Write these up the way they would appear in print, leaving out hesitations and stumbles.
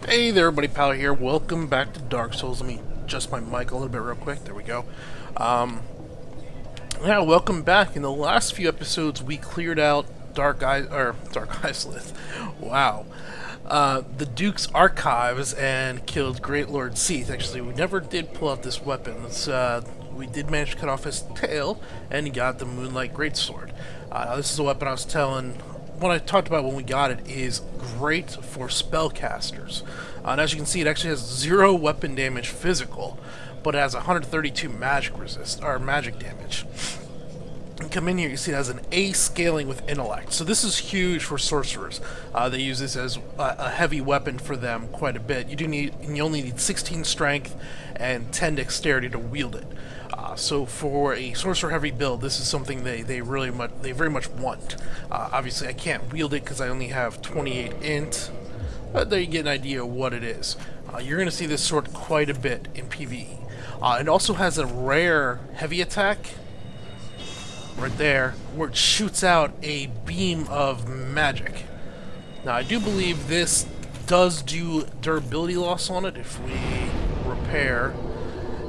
Hey there, everybody, pal here. Welcome back to Dark Souls. Let me adjust my mic a little bit real quick. There we go. Um, yeah, welcome back. In the last few episodes, we cleared out Dark Isleth. Wow. The Duke's archives and killed Great Lord Seath. Actually, we never did pull out this weapon. We did manage to cut off his tail, and he got the Moonlight Greatsword. This is a weapon I was telling. What I talked about when we got it is great for spellcasters. And as you can see, it actually has 0 weapon damage physical, but it has 132 magic magic damage. And come in here, you see it has an A scaling with intellect. So this is huge for sorcerers. They use this as a heavy weapon for them quite a bit. You only need 16 strength and 10 dexterity to wield it. So for a sorcerer heavy build, this is something they very much want. Obviously, I can't wield it because I only have 28 int, but there you get an idea of what it is. You're going to see this sword quite a bit in PvE. It also has a rare heavy attack right there, where it shoots out a beam of magic. Now, I do believe this does do durability loss on it. If we repair,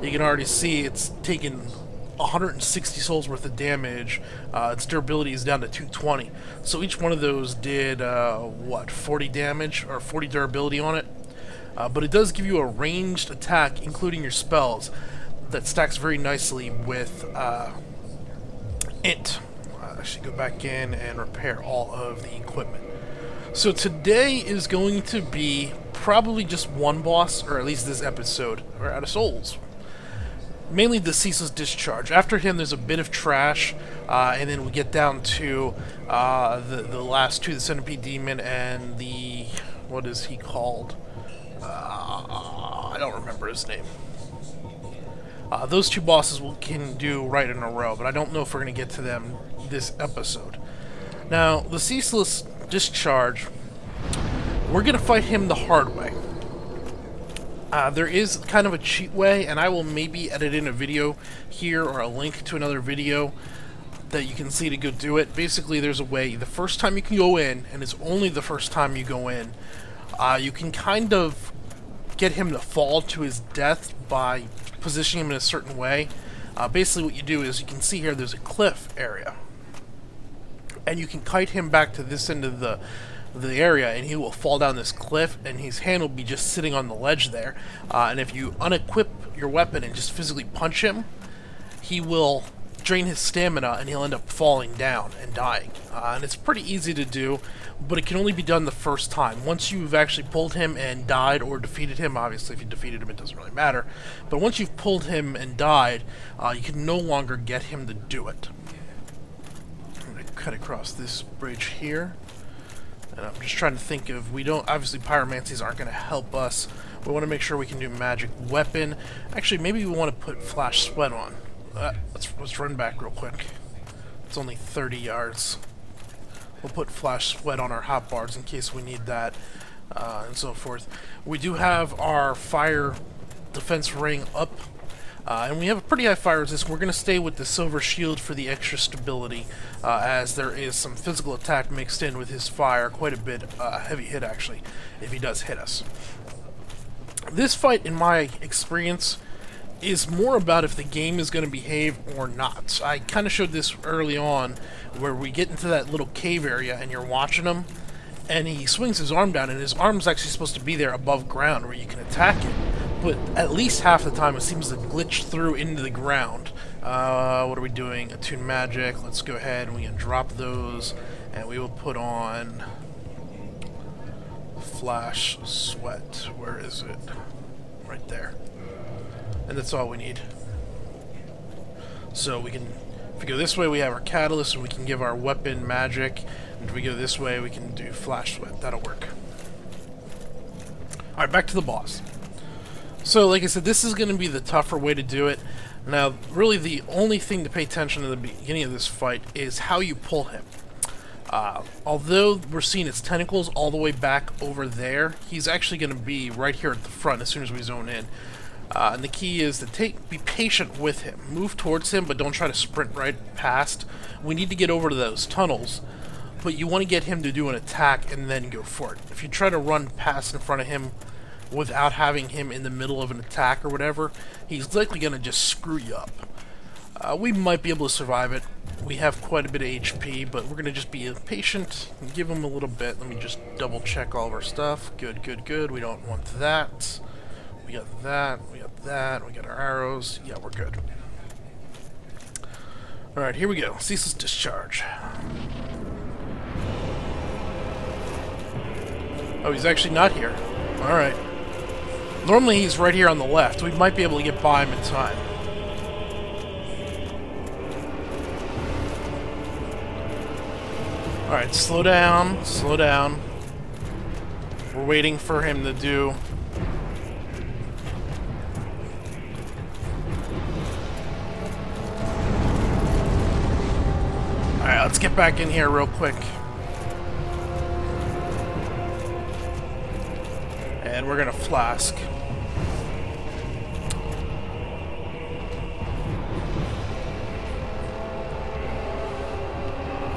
you can already see it's taken 160 souls worth of damage. Its durability is down to 220. So each one of those did, 40 damage, or 40 durability on it. But it does give you a ranged attack, including your spells, that stacks very nicely with int. I should go back in and repair all of the equipment. So today is going to be probably just one boss, or at least this episode, we're out of souls. Mainly the Ceaseless Discharge. After him, there's a bit of trash, and then we get down to the last two, the Centipede Demon and the... what is he called? I don't remember his name. Those two bosses we can do right in a row, but I don't know if we're going to get to them this episode. Now, the Ceaseless Discharge, we're going to fight him the hard way. There is kind of a cheat way, and I will maybe edit in a video here or a link to another video that you can see to go do it. Basically, there's a way. The first time you can go in, and it's only the first time you go in, you can kind of get him to fall to his death by positioning him in a certain way. Basically, what you do is you can see here there's a cliff area, and you can kite him back to this end of the area, and he will fall down this cliff, and his hand will be just sitting on the ledge there. And if you unequip your weapon and just physically punch him, he will drain his stamina, and he'll end up falling down and dying. And it's pretty easy to do, but it can only be done the first time. Once you've actually pulled him and died or defeated him, obviously if you defeated him it doesn't really matter, but once you've pulled him and died, you can no longer get him to do it. I'm going to cut across this bridge here. And I'm just trying to think of, obviously pyromancies aren't going to help us. We want to make sure we can do magic weapon. Actually, maybe we want to put flash sweat on. Let's run back real quick. It's only 30 yards. We'll put flash sweat on our hotbars in case we need that, and so forth. We do have our fire defense ring up. And we have a pretty high fire resist. We're going to stay with the silver shield for the extra stability, as there is some physical attack mixed in with his fire, quite a bit heavy hit actually, if he does hit us. This fight, in my experience, is more about if the game is going to behave or not. I kind of showed this early on, where we get into that little cave area and you're watching him, and he swings his arm down, and his arm's actually supposed to be there above ground where you can attack it. But at least half the time it seems to glitch through into the ground. What are we doing? Attune magic. Let's go ahead and we can drop those, and we will put on flash sweat. Where is it? Right there. And that's all we need. So we can, if we go this way, we have our catalyst, and we can give our weapon magic. And if we go this way, we can do flash sweat. That'll work. Alright, back to the boss. So, like I said, this is going to be the tougher way to do it. Now, really the only thing to pay attention to in the beginning of this fight is how you pull him. Although we're seeing his tentacles all the way back over there, he's actually going to be right here at the front as soon as we zone in. And the key is to be patient with him. Move towards him, but don't try to sprint right past. We need to get over to those tunnels, but you want to get him to do an attack and then go for it. If you try to run past in front of him, without having him in the middle of an attack or whatever, he's likely going to just screw you up. We might be able to survive it. We have quite a bit of HP, but we're going to just be patient and give him a little bit. Let me just double check all of our stuff. Good, good, good. We don't want that. We got that. We got that. We got our arrows. Yeah, we're good. Alright, here we go. Ceaseless Discharge. Oh, he's actually not here. Alright. Normally he's right here on the left. We might be able to get by him in time. Alright, slow down. Slow down. We're waiting for him to do... Alright, let's get back in here real quick. And we're gonna flask.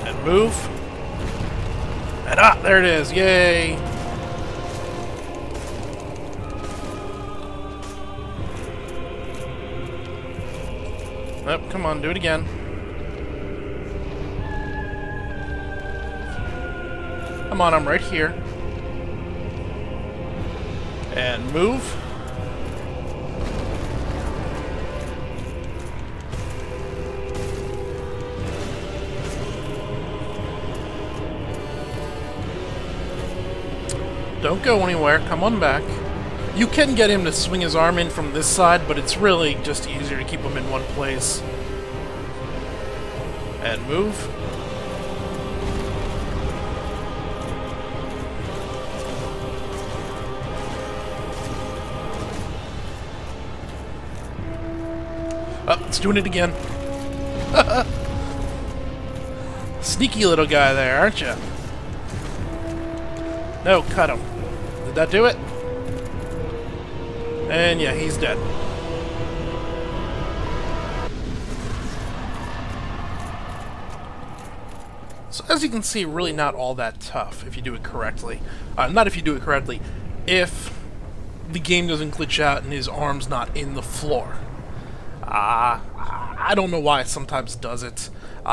And move. And there it is, yay! Oh, come on, do it again. Come on, I'm right here. And move. Don't go anywhere. Come on back. You can get him to swing his arm in from this side, but it's really just easier to keep him in one place. And move. Oh, it's doing it again. Sneaky little guy there, aren't you? No, cut him. Did that do it? And yeah, he's dead. So as you can see, really not all that tough if you do it correctly. Not if you do it correctly, if the game doesn't glitch out and his arm's not in the floor. I don't know why it sometimes does it.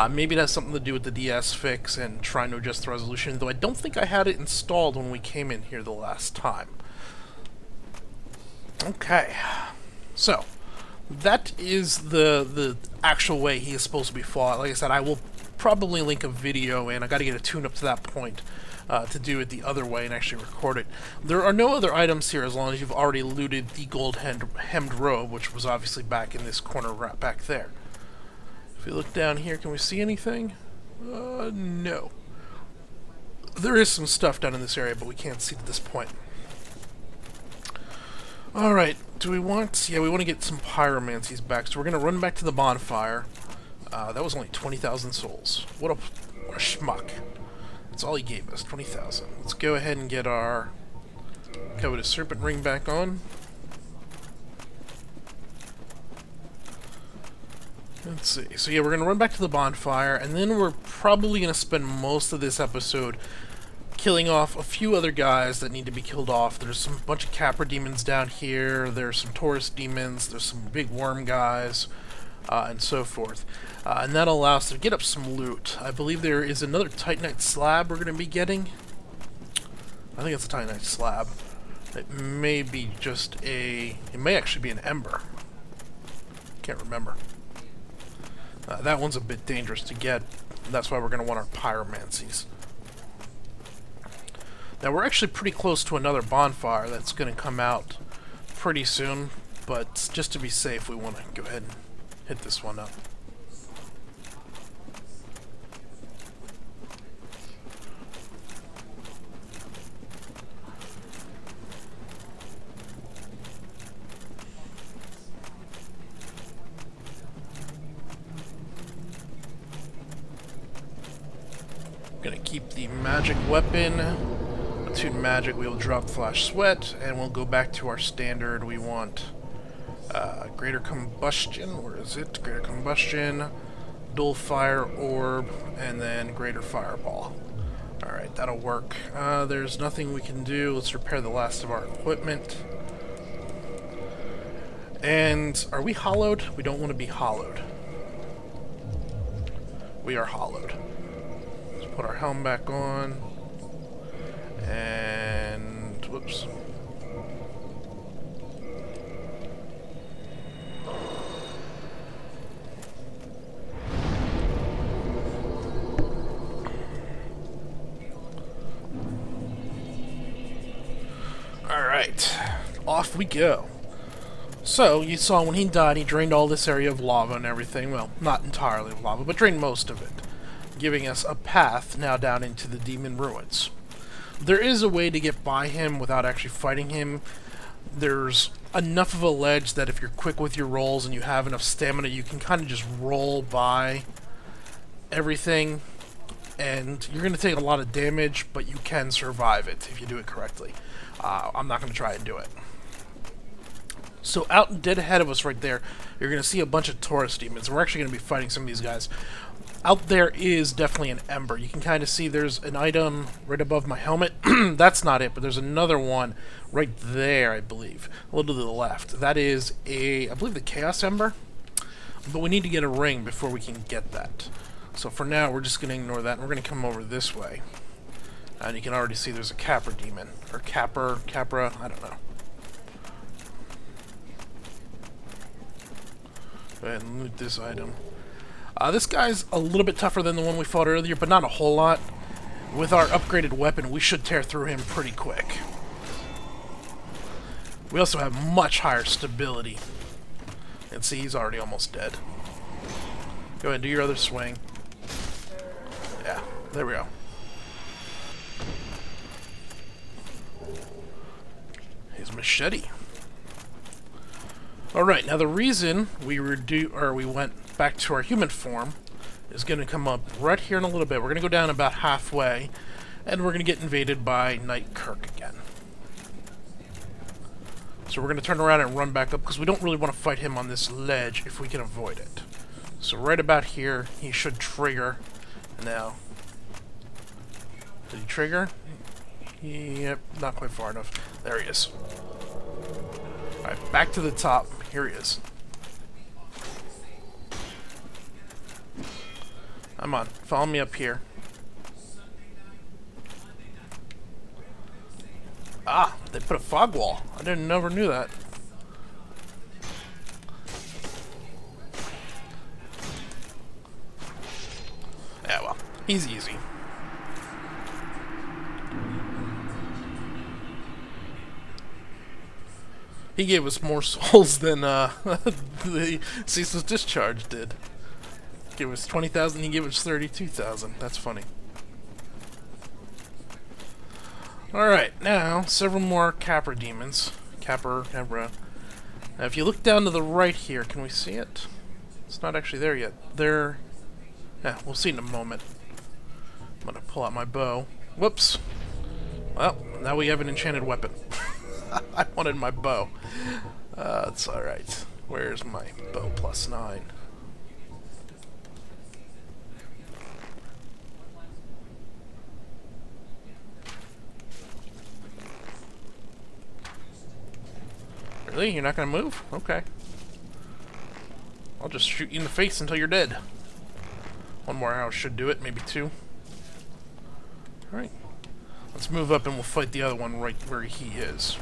Maybe it has something to do with the DS fix and trying to adjust the resolution, though I don't think I had it installed when we came in here the last time. Okay, so that is the actual way he is supposed to be fought. Like I said, I will probably link a video, and I got to get a tune up to that point to do it the other way and actually record it. There are no other items here as long as you've already looted the gold hemmed robe, which was obviously back in this corner right back there. If we look down here, can we see anything? No. There is some stuff down in this area, but we can't see it at this point. Alright, do we want... Yeah, we want to get some pyromancies back, so we're going to run back to the bonfire. That was only 20,000 souls. What a schmuck. That's all he gave us, 20,000. Let's go ahead and get our covetous serpent ring back on. Let's see. So yeah, we're going to run back to the bonfire, and then we're probably going to spend most of this episode killing off a few other guys that need to be killed off. There's some bunch of Capra demons down here, there's some Taurus demons, there's some big worm guys, and so forth. And that'll allow us to get up some loot. I believe there is another Titanite slab we're going to be getting. I think it's a Titanite slab. It may be just a... It may actually be an ember. Can't remember. That one's a bit dangerous to get. That's why we're going to want our pyromancies. Now we're actually pretty close to another bonfire that's going to come out pretty soon. But just to be safe, we want to go ahead and hit this one up. Gonna keep the magic weapon. Attune magic, we will drop flash sweat, and we'll go back to our standard. We want greater combustion. Where is it? Greater combustion, dual fire orb, and then greater fireball. Alright, that'll work. There's nothing we can do. Let's repair the last of our equipment. And are we hollowed? We don't want to be hollowed. We are hollowed. Let's put our helm back on. And whoops. Alright, off we go. So, you saw when he died, he drained all this area of lava and everything. Well, not entirely of lava, but drained most of it, giving us a path now down into the demon ruins. There is a way to get by him without actually fighting him. There's enough of a ledge that if you're quick with your rolls and you have enough stamina, you can kind of just roll by everything, and you're going to take a lot of damage, but you can survive it if you do it correctly. I'm not going to try and do it. So out dead ahead of us right there, you're going to see a bunch of Taurus demons. We're actually going to be fighting some of these guys. Out there is definitely an ember. You can kind of see there's an item right above my helmet. That's not it, but there's another one right there, I believe, a little to the left. That is I believe the Chaos Ember, but we need to get a ring before we can get that. So for now, we're just going to ignore that, and we're going to come over this way. And you can already see there's a Capra demon, or Capra, I don't know. Go ahead and loot this item. This guy's a little bit tougher than the one we fought earlier, but not a whole lot. With our upgraded weapon, we should tear through him pretty quick. We also have much higher stability. And see, he's already almost dead. Go ahead and do your other swing. Yeah, there we go. His machete. Alright, now the reason we went back to our human form is going to come up right here in a little bit. We're going to go down about halfway, and we're going to get invaded by Knight Kirk again. So we're going to turn around and run back up, because we don't really want to fight him on this ledge if we can avoid it. So right about here, he should trigger. Now, did he trigger? Yep, not quite far enough. There he is. Alright, back to the top. Here he is. Come on, follow me up here. Ah, they put a fog wall. I never knew that. Yeah, well, he's easy. He gave us more souls than the Ceaseless Discharge did. Gave us 20,000, he gave us 32,000. That's funny. Alright, now, several more Capra demons. Capra. Now, if you look down to the right here, can we see it? It's not actually there yet. There. Yeah, we'll see in a moment. I'm gonna pull out my bow. Whoops. Well, now we have an enchanted weapon. I wanted my bow. It's alright. Where's my bow +9? Really? You're not gonna move? Okay. I'll just shoot you in the face until you're dead. One more arrow should do it, maybe two. Alright. Let's move up and we'll fight the other one right where he is.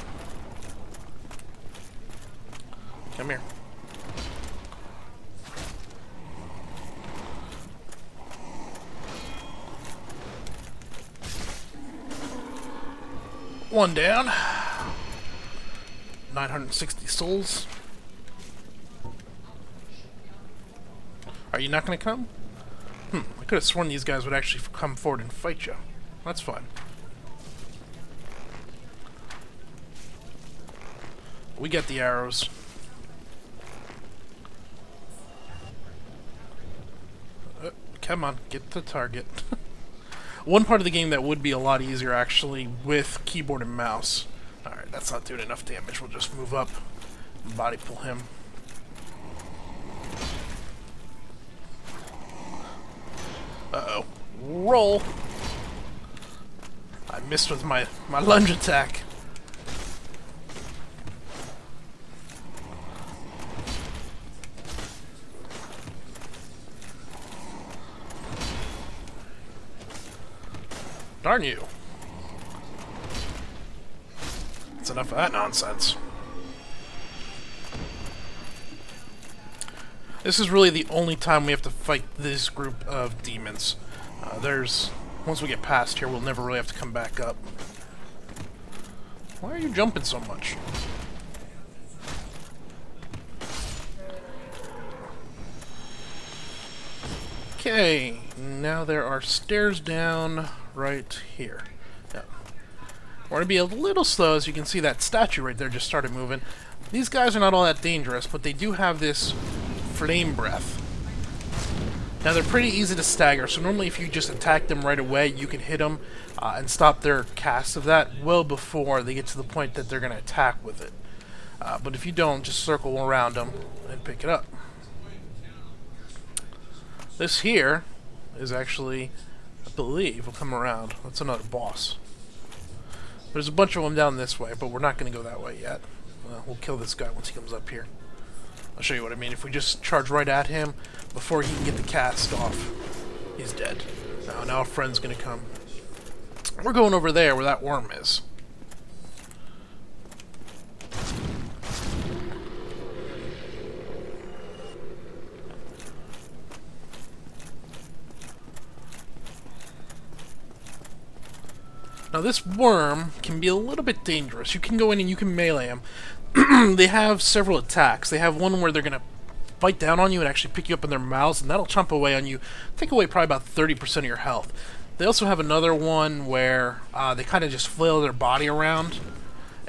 Come here. One down. 960 souls. Are you not going to come? I could have sworn these guys would actually come forward and fight you. That's fine. We get the arrows. Come on, get to target. One part of the game that would be a lot easier, actually, with keyboard and mouse. Alright, that's not doing enough damage. We'll just move up and body pull him. Uh-oh. Roll! I missed with my lunge attack. aren't you? That's enough of that nonsense. This is really the only time we have to fight this group of demons. Once we get past here, we'll never really have to come back up. Why are you jumping so much? Okay, now there are stairs down right here. Yeah. We're going to be a little slow, as you can see that statue right there just started moving. These guys are not all that dangerous, but they do have this flame breath. Now they're pretty easy to stagger, so normally if you just attack them right away, you can hit them and stop their cast of that well before they get to the point that they're going to attack with it. But if you don't, just circle around them and pick it up. This here is actually, I believe, will come around. That's another boss. There's a bunch of them down this way, but we're not going to go that way yet. We'll kill this guy once he comes up here. I'll show you what I mean. If we just charge right at him before he can get the cast off, he's dead. Now a friend's going to come. We're going over there where that worm is. Now this worm can be a little bit dangerous. You can go in and you can melee him. They have several attacks. They have one where they're going to bite down on you and actually pick you up in their mouths, and that'll chomp away on you, take away probably about 30% of your health. They also have another one where they kind of just flail their body around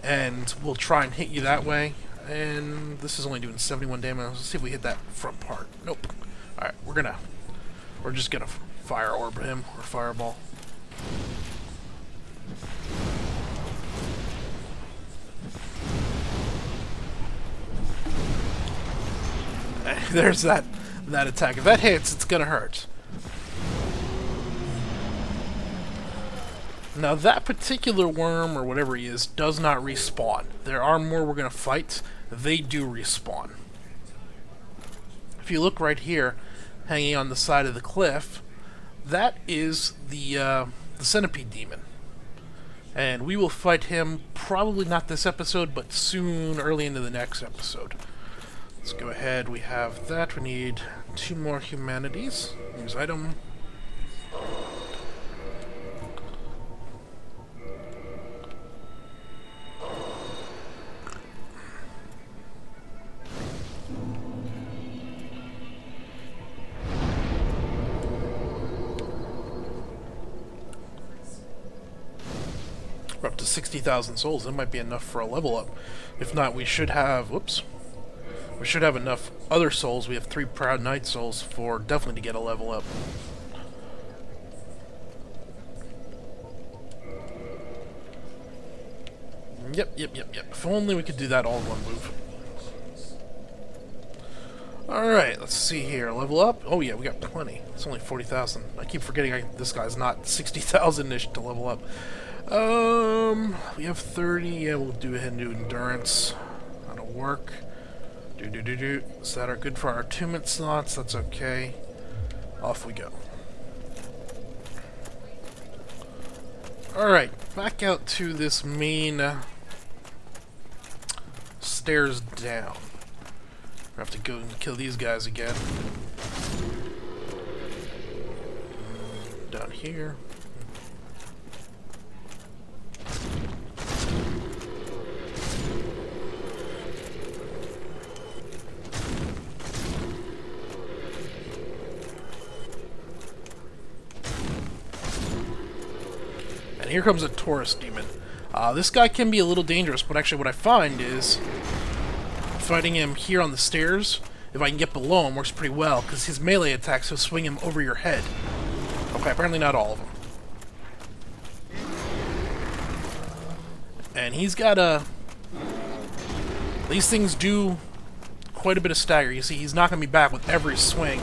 and will try and hit you that way. And this is only doing 71 damage. Let's see if we hit that front part. Nope. Alright, we're just gonna fire orb him, or fireball. There's that attack. If that hits, it's gonna hurt. Now that particular worm, or whatever he is, does not respawn. There are more we're gonna fight. They do respawn. If you look right here, hanging on the side of the cliff, that is the centipede demon. And we will fight him probably not this episode, but soon, early into the next episode. Let's go ahead, we have that. We need 2 more humanities. Use item. We're up to 60,000 souls. That might be enough for a level up. If not, we should have... Whoops. We should have enough other souls. We have 3 Proud Knight souls for definitely to get a level up. Yep. If only we could do that all in one move. Alright, let's see here. Level up? Oh yeah, we got plenty. It's only 40,000. I keep forgetting this guy's not 60,000-ish to level up. We have 30. Yeah, we'll do ahead and do endurance. That'll work. So that are good for our attunement slots. That's okay. Off we go. Alright, back out to this main stairs down. We have to go and kill these guys again. Down here. Here comes a Taurus demon. This guy can be a little dangerous, but actually what I find is fighting him here on the stairs, if I can get below him, works pretty well, because his melee attacks will swing him over your head. Okay, apparently not all of them. And he's got a... These things do quite a bit of stagger. You see, he's knocking me back with every swing,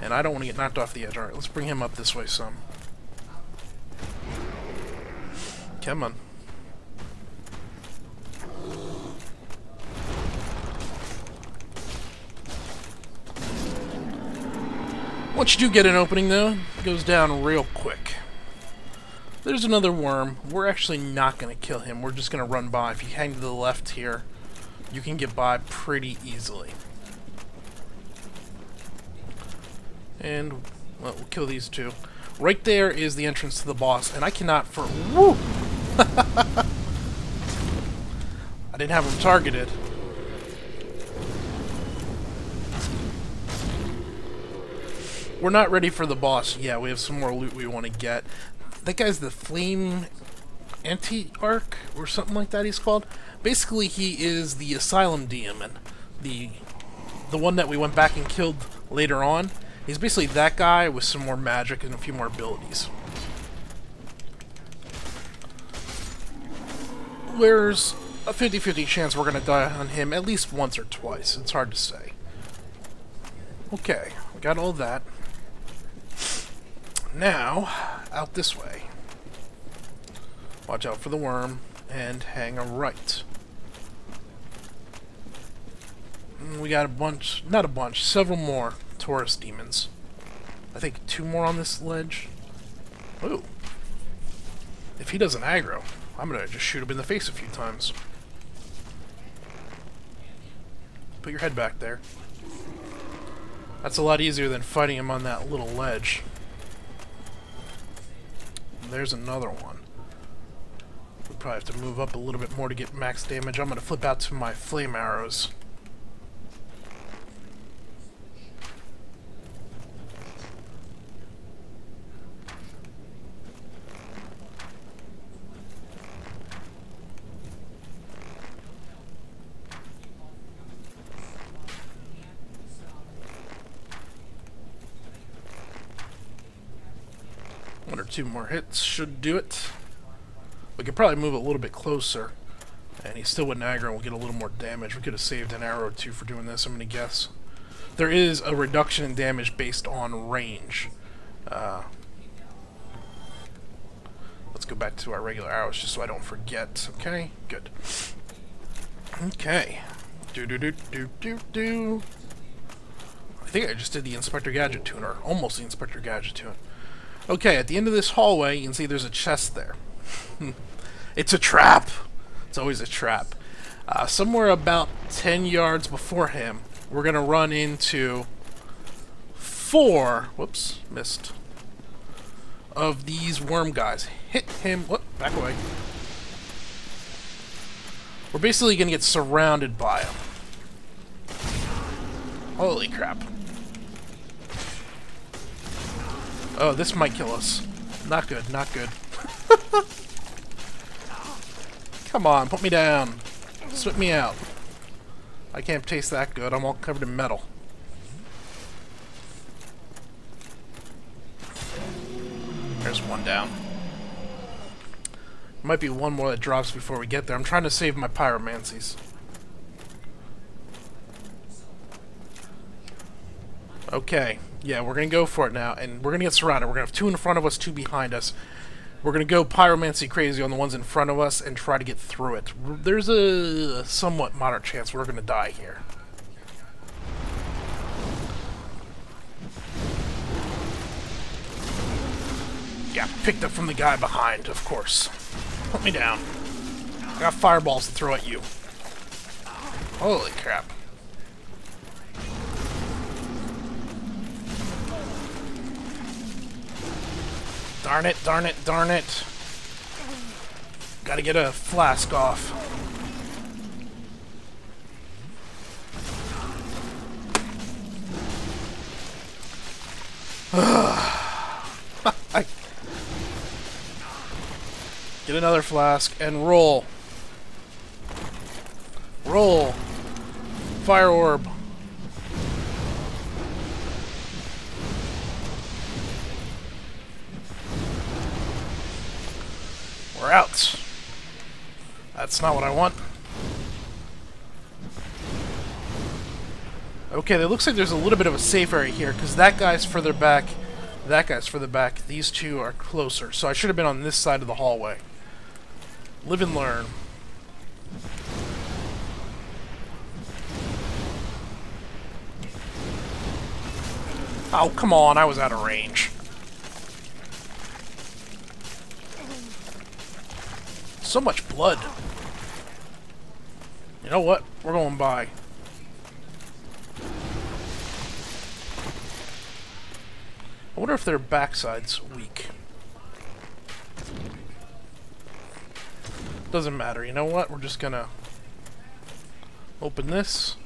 and I don't want to get knocked off the edge. Alright, let's bring him up this way some. Come on. Once you do get an opening, though, it goes down real quick. There's another worm. We're actually not going to kill him. We're just going to run by. If you hang to the left here, you can get by pretty easily. And, well, we'll kill these two. Right there is the entrance to the boss, and I cannot for... Woo! I didn't have him targeted. We're not ready for the boss. Yeah, we have some more loot we want to get. That guy's the Flame Anti-Arc, or something like that he's called. Basically, he is the Asylum Demon. The one that we went back and killed later on. He's basically that guy with some more magic and a few more abilities. There's a 50-50 chance we're going to die on him at least once or twice. It's hard to say. Okay, we got all that. Now, out this way. Watch out for the worm, and hang a right. We got a bunch, not a bunch, several more Taurus demons. I think 2 more on this ledge. Ooh. If he doesn't aggro, I'm gonna just shoot him in the face a few times. Put your head back there. That's a lot easier than fighting him on that little ledge. There's another one. We'll probably have to move up a little bit more to get max damage. I'm going to flip out to my flame arrows. One or 2 more hits should do it. We could probably move a little bit closer, and he still wouldn't aggro and we'll get a little more damage. We could have saved an arrow or 2 for doing this, I'm going to guess. There is a reduction in damage based on range. Let's go back to our regular arrows just so I don't forget. Okay, good. Okay. Do. I think I just did the Inspector Gadget tune, or almost the Inspector Gadget tune. Okay, at the end of this hallway, you can see there's a chest there. It's a trap! It's always a trap. Somewhere about 10 yards before him, we're going to run into 4... Whoops, missed. Of these worm guys. Hit him... Whoop, back away. We're basically going to get surrounded by them. Holy crap. Oh, this might kill us. Not good, not good. Come on, put me down. Spit me out. I can't taste that good. I'm all covered in metal. There's one down. Might be one more that drops before we get there. I'm trying to save my pyromancies. Okay. Yeah, we're going to go for it now, and we're going to get surrounded. We're going to have 2 in front of us, 2 behind us. We're going to go pyromancy crazy on the ones in front of us and try to get through it. There's a somewhat moderate chance we're going to die here. Yeah, picked up from the guy behind, of course. Put me down. I got fireballs to throw at you. Holy crap. Darn it, darn it, darn it. Gotta get a flask off. Get another flask and roll. Roll. Fire orb. We're out. That's not what I want. Okay, it looks like there's a little bit of a safe area here, because that guy's further back, that guy's further back, these 2 are closer. So I should have been on this side of the hallway. Live and learn. Oh, come on, I was out of range. So much blood. You know what? We're going by. I wonder if their backside's weak. Doesn't matter. You know what? We're just gonna open this,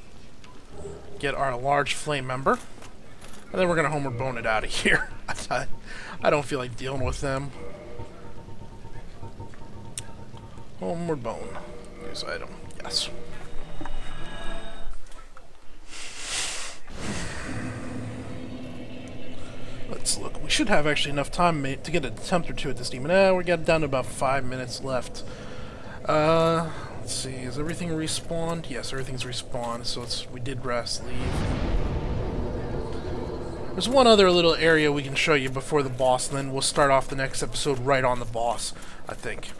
get our large flame member, and then we're gonna Homer Bone it out of here. I don't feel like dealing with them. Homer Bone. Use item. Yes. Let's look. We should have actually enough time to get an attempt or two at this demon. We got down to about 5 minutes left. Let's see. Is everything respawned? Yes, everything's respawned. So we did rest, leave. There's one other little area we can show you before the boss, and then we'll start off the next episode right on the boss, I think.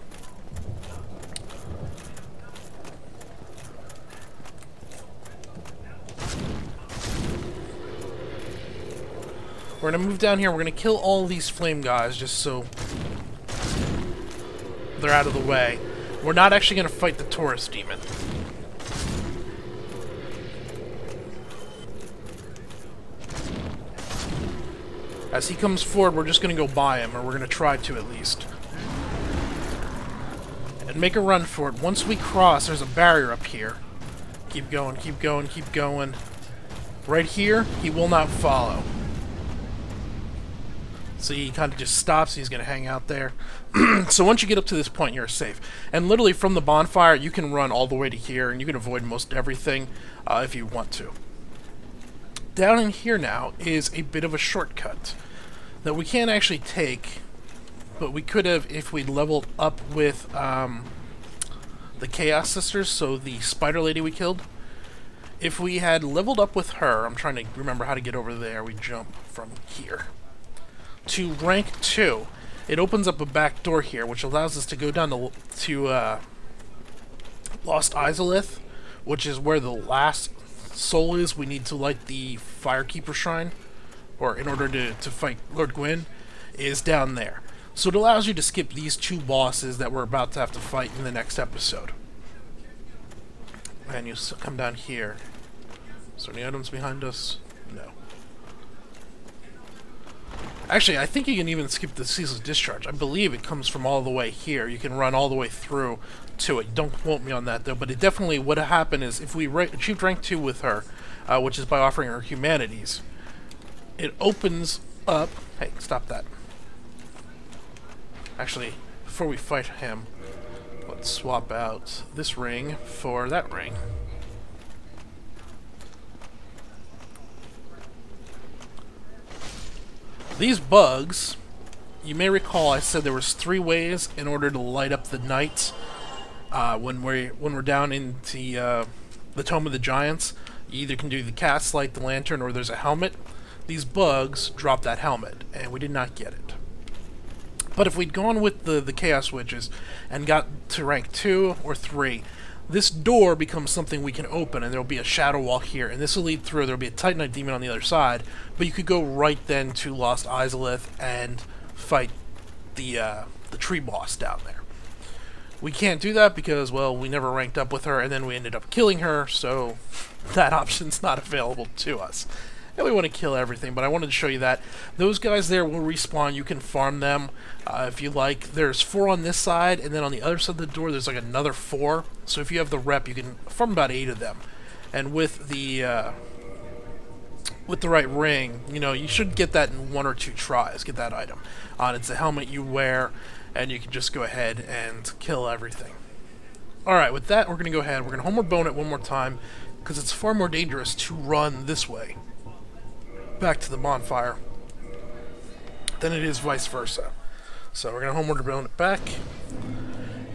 We're going to move down here. We're going to kill all these flame guys just so they're out of the way. We're not actually going to fight the Taurus demon. As he comes forward, we're just going to go by him, or we're going to try to at least. And make a run for it. Once we cross, there's a barrier up here. Keep going, keep going, keep going. Right here, he will not follow. So he kind of just stops, he's going to hang out there. So once you get up to this point, you're safe. And literally from the bonfire, you can run all the way to here, and you can avoid most everything if you want to. Down in here now is a bit of a shortcut that we can't actually take, but we could have if we leveled up with the Chaos Sisters, so the spider lady we killed. If we had leveled up with her, I'm trying to remember how to get over there, we jump from here to rank 2. It opens up a back door here, which allows us to go down to Lost Ceaseless, which is where the last soul is. We need to light the Firekeeper Shrine, or in order to fight Lord Gwyn, is down there. So it allows you to skip these 2 bosses that we're about to have to fight in the next episode. And you come down here. Is there any items behind us? No. Actually, I think you can even skip the Ceaseless Discharge. I believe it comes from all the way here. You can run all the way through to it. Don't quote me on that, though. But it definitely, what happened is, if we achieved rank 2 with her, which is by offering her humanities, it opens up... Hey, stop that. Actually, before we fight him, let's swap out this ring for that ring. These bugs, you may recall I said there was 3 ways in order to light up the night when we're down in the Tome of the Giants. You either can do the cast light, the lantern, or there's a helmet. These bugs drop that helmet, and we did not get it. But if we'd gone with the Chaos Witches and got to rank 2 or 3, this door becomes something we can open, and there'll be a shadow wall here, and this will lead through. There'll be a Titanite demon on the other side, but you could go right then to Lost Ceaseless and fight the tree boss down there. We can't do that because, well, we never ranked up with her, and then we ended up killing her, so that option's not available to us. And we want to kill everything, but I wanted to show you that. Those guys there will respawn. You can farm them if you like. There's 4 on this side, and then on the other side of the door there's like another 4. So if you have the rep, you can farm about 8 of them. And with the right ring, you know, you should get that in 1 or 2 tries, get that item. It's a helmet you wear, and you can just go ahead and kill everything. Alright, with that, we're going to go ahead. We're going to Homer Bone it one more time, because it's far more dangerous to run this way, back to the bonfire, than it is vice versa. So we're going to Homer Bone it back.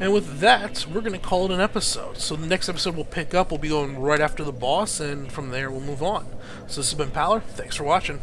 And with that, we're going to call it an episode. So the next episode we'll pick up, we'll be going right after the boss, and from there we'll move on. So this has been Paler. Thanks for watching.